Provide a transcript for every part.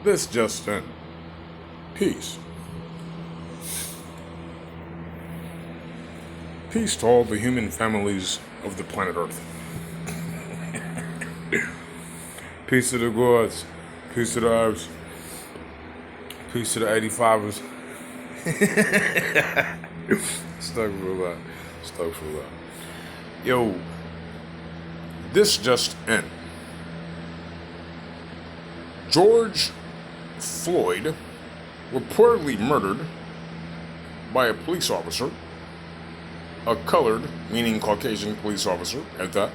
This just in. Peace. Peace to all the human families of the planet Earth. Peace to the gods. Peace to the Arabs. Peace to the 85ers. Stuck for that. Yo, this just in. George Floyd reportedly murdered by a police officer, a colored, meaning Caucasian police officer at that.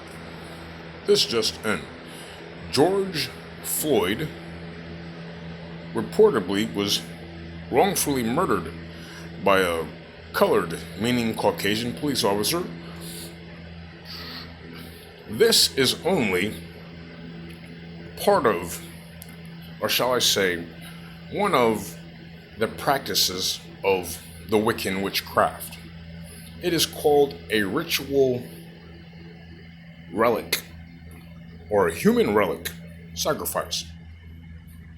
This just in. George Floyd reportedly was wrongfully murdered by a colored, meaning Caucasian police officer. This is only part of, or shall I say, one of the practices of the Wiccan witchcraft. It is called a ritual relic, or a human relic sacrifice.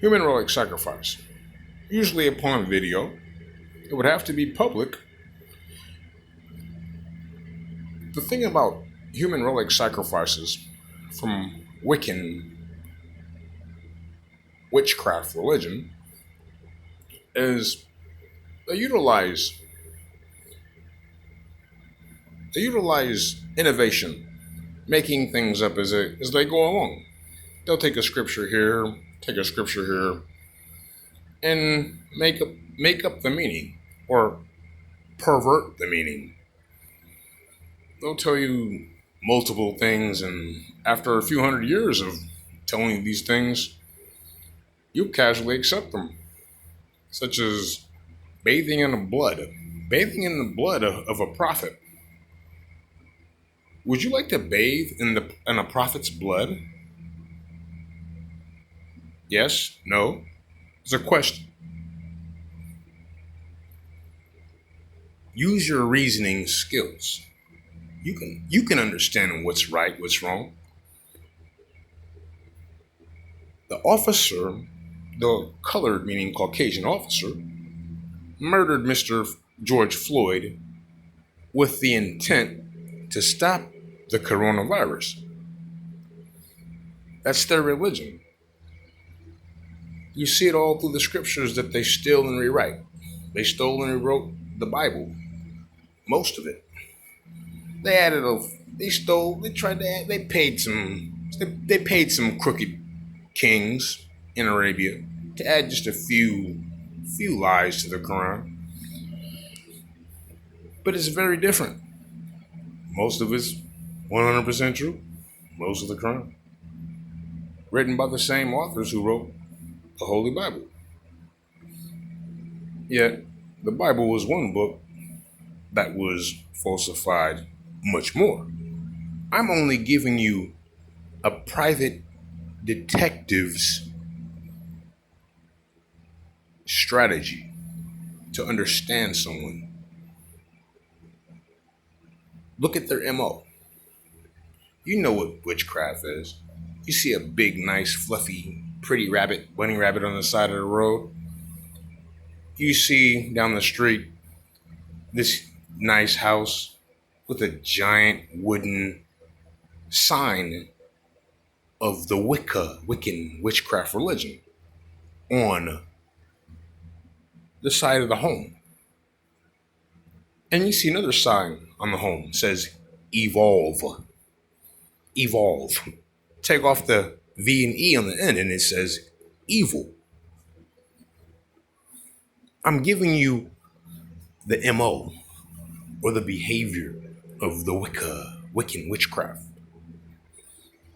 Human relic sacrifice. Usually upon video. It would have to be public. The thing about human relic sacrifices from Wiccan witchcraft religion is they utilize innovation, making things up as they go along. They'll take a scripture here, and make up the meaning, or pervert the meaning. They'll tell you multiple things, and after a few hundred years of telling you these things, you casually accept them, such as bathing in the blood of a prophet. Would you like to bathe in a prophet's blood? Yes? No? It's a question. Use your reasoning skills. You can understand what's right, what's wrong. The officer, the colored, meaning Caucasian officer, murdered Mr. George Floyd with the intent to stop the coronavirus. That's their religion. You see it all through the scriptures that they steal and rewrite. They stole and rewrote the Bible. Most of it. They paid some crooked kings in Arabia to add just a few lies to the Quran. But it's very different. Most of it's 100% true. Most of the Quran. Written by the same authors who wrote the Holy Bible. Yet, the Bible was one book that was falsified much more. I'm only giving you a private detective's strategy to understand someone. Look at their MO. You know what witchcraft is. You see a big, nice, fluffy, pretty bunny rabbit on the side of the road. You see down the street this nice house with a giant wooden sign of the Wiccan witchcraft religion on the side of the home. And you see another sign on the home that says evolve. Evolve. Take off the V and E on the end and it says evil. I'm giving you the MO or the behavior of the Wiccan witchcraft.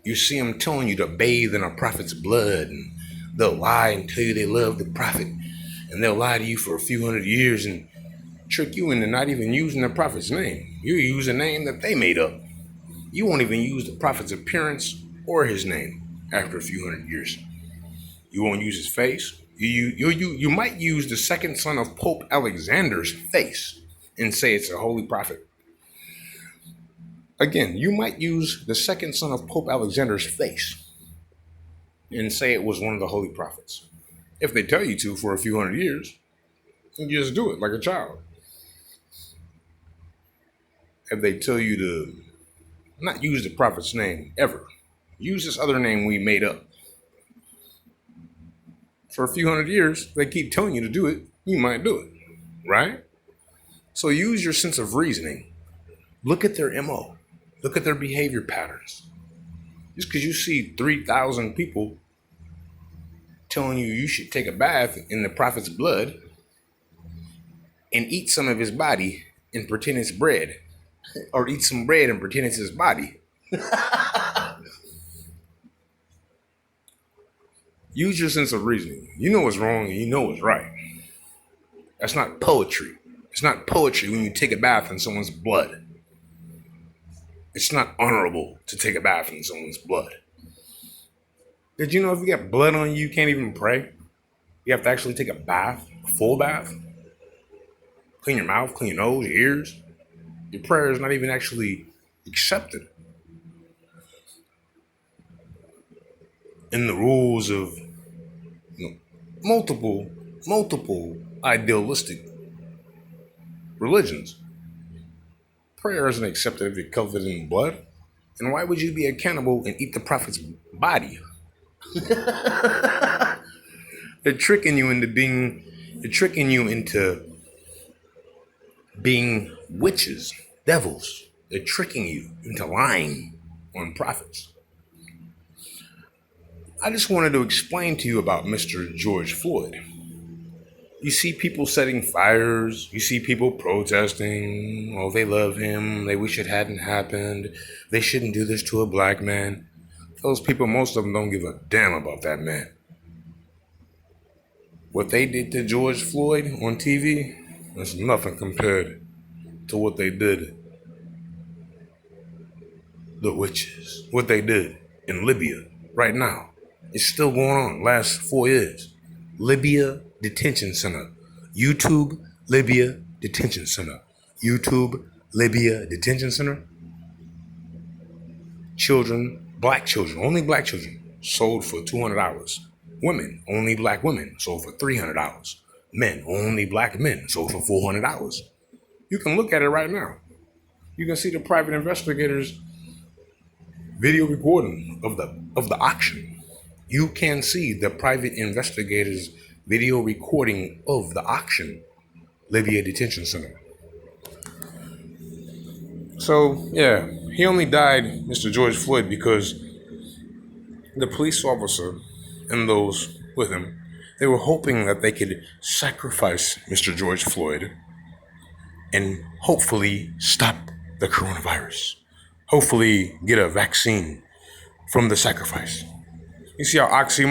You see them telling you to bathe in a prophet's blood, and they'll lie and tell you they love the prophet, and they'll lie to you for a few hundred years and trick you into not even using the prophet's name. You use a name that they made up. You won't even use the prophet's appearance or his name after a few hundred years. You won't use his face. You might use the second son of Pope Alexander's face and say it's a holy prophet. Again, you might use the second son of Pope Alexander's face and say it was one of the holy prophets. If they tell you to for a few hundred years, you just do it like a child. If they tell you to not use the prophet's name ever, use this other name we made up. For a few hundred years, they keep telling you to do it, you might do it, right? So use your sense of reasoning. Look at their MO. Look at their behavior patterns. Just because you see 3,000 people telling you should take a bath in the prophet's blood and eat some of his body and pretend it's bread, or eat some bread and pretend it's his body. Use your sense of reasoning. You know what's wrong and you know what's right. That's not poetry. It's not poetry when you take a bath in someone's blood. It's not honorable to take a bath in someone's blood. Did you know if you got blood on you, you can't even pray? You have to actually take a bath, a full bath. Clean your mouth, clean your nose, your ears. Your prayer is not even actually accepted. In the rules of multiple idealistic religions, prayer isn't accepted if you're covered in blood. And why would you be a cannibal and eat the prophet's body? They're tricking you into being witches, devils. They're tricking you into lying on prophets. I just wanted to explain to you about Mr. George Floyd. You see people setting fires. You see people protesting. Oh, they love him. They wish it hadn't happened. They shouldn't do this to a black man. Those people, most of them don't give a damn about that man. What they did to George Floyd on TV is nothing compared to what they did. The witches. What they did in Libya right now. It's still going on. Last 4 years. Libya Detention Center. YouTube Libya Detention Center. YouTube Libya Detention Center. Children, black children, only black children, sold for $200. Women, only black women, sold for $300. Men, only black men, sold for $400. You can look at it right now. You can see the private investigators' video recording of the auction. You can see the private investigators' video recording of the auction, Libya Detention Center. So, yeah, he only died, Mr. George Floyd, because the police officer and those with him, they were hoping that they could sacrifice Mr. George Floyd and hopefully stop the coronavirus. Hopefully get a vaccine from the sacrifice. You see how oxymoron